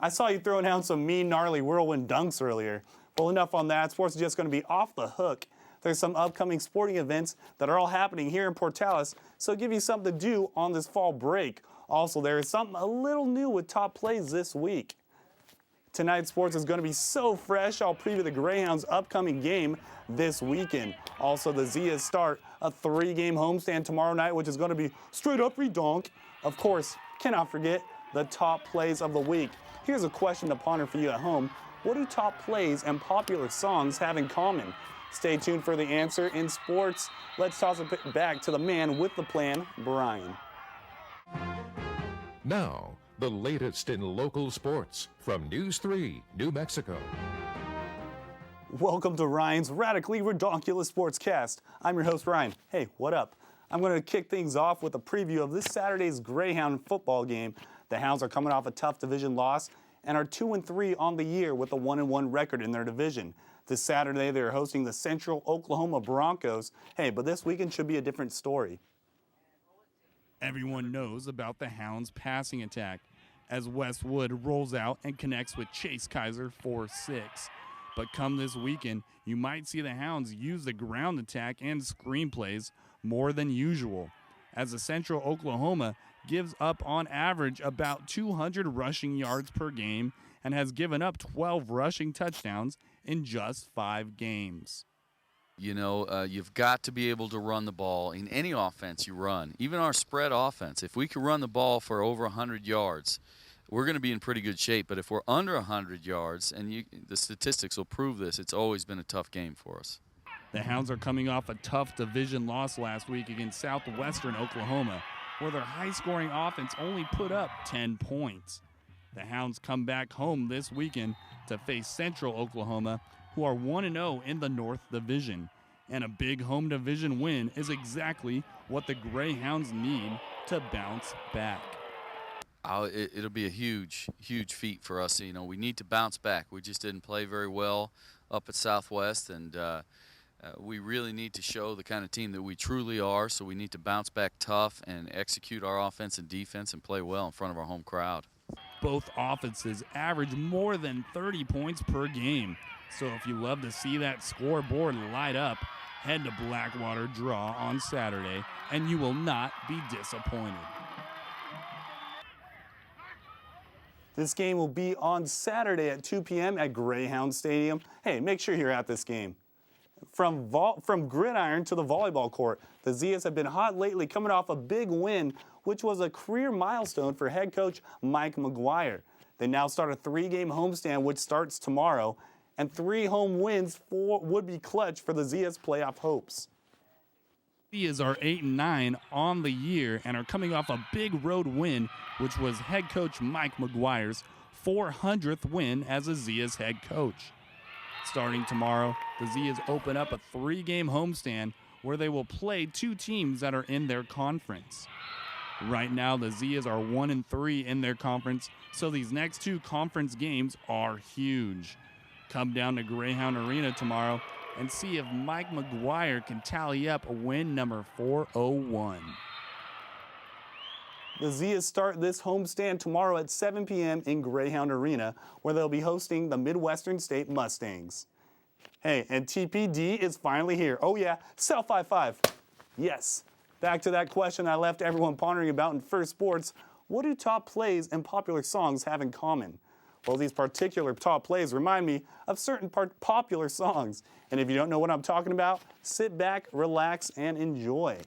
I saw you throwing down some mean, gnarly whirlwind dunks earlier. Well, enough on that. Sports is just going to be off the hook. There's some upcoming sporting events that are all happening here in Portales, so give you something to do on this fall break. Also, there is something a little new with top plays this week. Tonight's sports is going to be so fresh, I'll preview the Greyhounds' upcoming game this weekend. Also, the Zias start a 3-game homestand tomorrow night, which is going to be straight up redonk. Of course, cannot forget the top plays of the week. Here's a question to ponder for you at home. What do top plays and popular songs have in common? Stay tuned for the answer in sports. Let's toss it back to the man with the plan, Brian. Now, the latest in local sports from News 3, New Mexico. Welcome to Ryan's Radically Redonkulous Sportscast. I'm your host, Ryan. Hey, what up? I'm going to kick things off with a preview of this Saturday's Greyhound football game. The Hounds are coming off a tough division loss and are 2-3 on the year with a 1-1 record in their division. This Saturday, they're hosting the Central Oklahoma Broncos. Hey, but this weekend should be a different story. Everyone knows about the Hounds' passing attack as Westwood rolls out and connects with Chase Kaiser for 6. But come this weekend, you might see the Hounds use the ground attack and screenplays more than usual, as the Central Oklahoma gives up on average about 200 rushing yards per game and has given up 12 rushing touchdowns in just 5 games. You know, you've got to be able to run the ball in any offense you run, even our spread offense. If we can run the ball for over 100 yards, we're going to be in pretty good shape. But if we're under 100 yards, and the statistics will prove this, it's always been a tough game for us. The Hounds are coming off a tough division loss last week against Southwestern Oklahoma, where their high-scoring offense only put up 10 points. The Hounds come back home this weekend to face Central Oklahoma, who are 1-0 in the North Division. And a big home division win is exactly what the Greyhounds need to bounce back. It'll be a huge, huge feat for us. You know, we need to bounce back. We just didn't play very well up at Southwest, and we really need to show the kind of team that we truly are, so we need to bounce back tough and execute our offense and defense and play well in front of our home crowd. Both offenses average more than 30 points per game. So if you love to see that scoreboard light up, head to Blackwater Draw on Saturday, and you will not be disappointed. This game will be on Saturday at 2 p.m. at Greyhound Stadium. Hey, make sure you're at this game. From gridiron to the volleyball court, the Zias have been hot lately, coming off a big win, which was a career milestone for head coach Mike McGuire. They now start a 3-game homestand, which starts tomorrow, and 3 home wins would be clutch for the Zias' playoff hopes. Zias are 8-9 on the year and are coming off a big road win, which was head coach Mike McGuire's 400th win as a Zias head coach. Starting tomorrow, the Zias open up a 3-game homestand where they will play 2 teams that are in their conference. Right now, the Zias are 1-3 in their conference, so these next 2 conference games are huge. Come down to Greyhound Arena tomorrow and see if Mike McGuire can tally up a win number 401. The Zias start this homestand tomorrow at 7 p.m. in Greyhound Arena, where they'll be hosting the Midwestern State Mustangs. Hey, and TPD is finally here. Oh yeah, South 5-5. Yes. Back to that question I left everyone pondering about in First Sports. What do top plays and popular songs have in common? Well, these particular top plays remind me of certain popular songs. And if you don't know what I'm talking about, sit back, relax, and enjoy.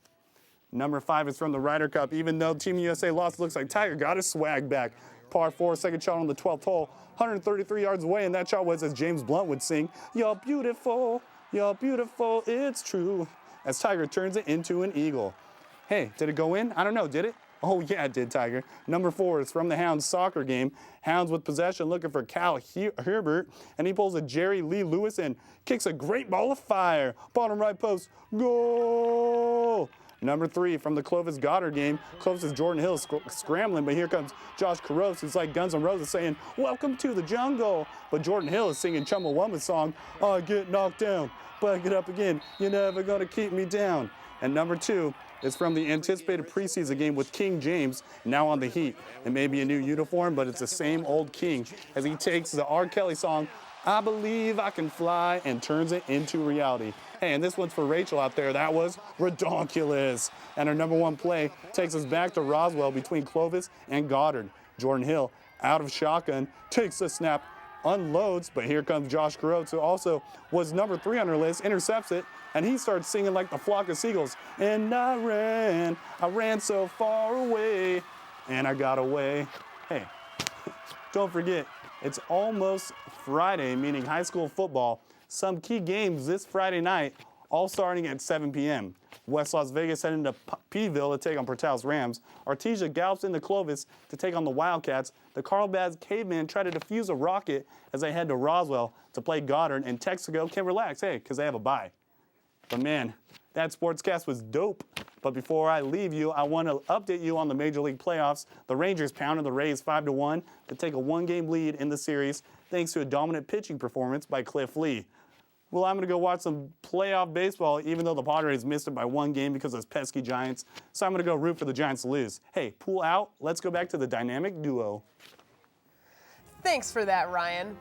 Number 5 is from the Ryder Cup. Even though Team USA lost, it looks like Tiger got his swag back. Par 4, second shot on the 12th hole, 133 yards away, and that shot was, as James Blunt would sing, you're beautiful, it's true, as Tiger turns it into an eagle. Hey, did it go in? I don't know, did it? Oh, yeah, it did, Tiger. Number 4 is from the Hounds soccer game. Hounds with possession looking for Cal Herbert, and he pulls a Jerry Lee Lewis and kicks a great ball of fire. Bottom right post, goal! Number 3 from the Clovis Goddard game. Clovis is Jordan Hill scrambling, but here comes Josh Caros, who's like Guns N' Roses saying, welcome to the jungle. But Jordan Hill is singing Chumbawamba's song, I get knocked down, but I get up again. You're never going to keep me down. And number 2 is from the anticipated preseason game with King James, now on the Heat. It may be a new uniform, but it's the same old King as he takes the R. Kelly song, I Believe I Can Fly, and turns it into reality. Hey, and this one's for Rachel out there. That was redonkulous. And our number one play takes us back to Roswell between Clovis and Goddard. Jordan Hill, out of shotgun, takes the snap, unloads, but here comes Josh Groats, who also was number 3 on our list, intercepts it, and he starts singing like the flock of seagulls. And I ran so far away, and I got away. Hey, don't forget, it's almost Friday, meaning high school football. Some key games this Friday night, all starting at 7 p.m. West Las Vegas heading to Peeville to take on Portales Rams. Artesia gallops into Clovis to take on the Wildcats. The Carlsbad Cavemen try to defuse a rocket as they head to Roswell to play Goddard, and Texaco can relax, hey, because they have a bye. But man, that sportscast was dope. But before I leave you, I want to update you on the Major League playoffs. The Rangers pounded the Rays 5-1 to take a 1-game lead in the series thanks to a dominant pitching performance by Cliff Lee. Well, I'm going to go watch some playoff baseball, even though the Padres missed it by 1 game because of those pesky Giants. So I'm going to go root for the Giants to lose. Hey, pool out. Let's go back to the dynamic duo. Thanks for that, Ryan.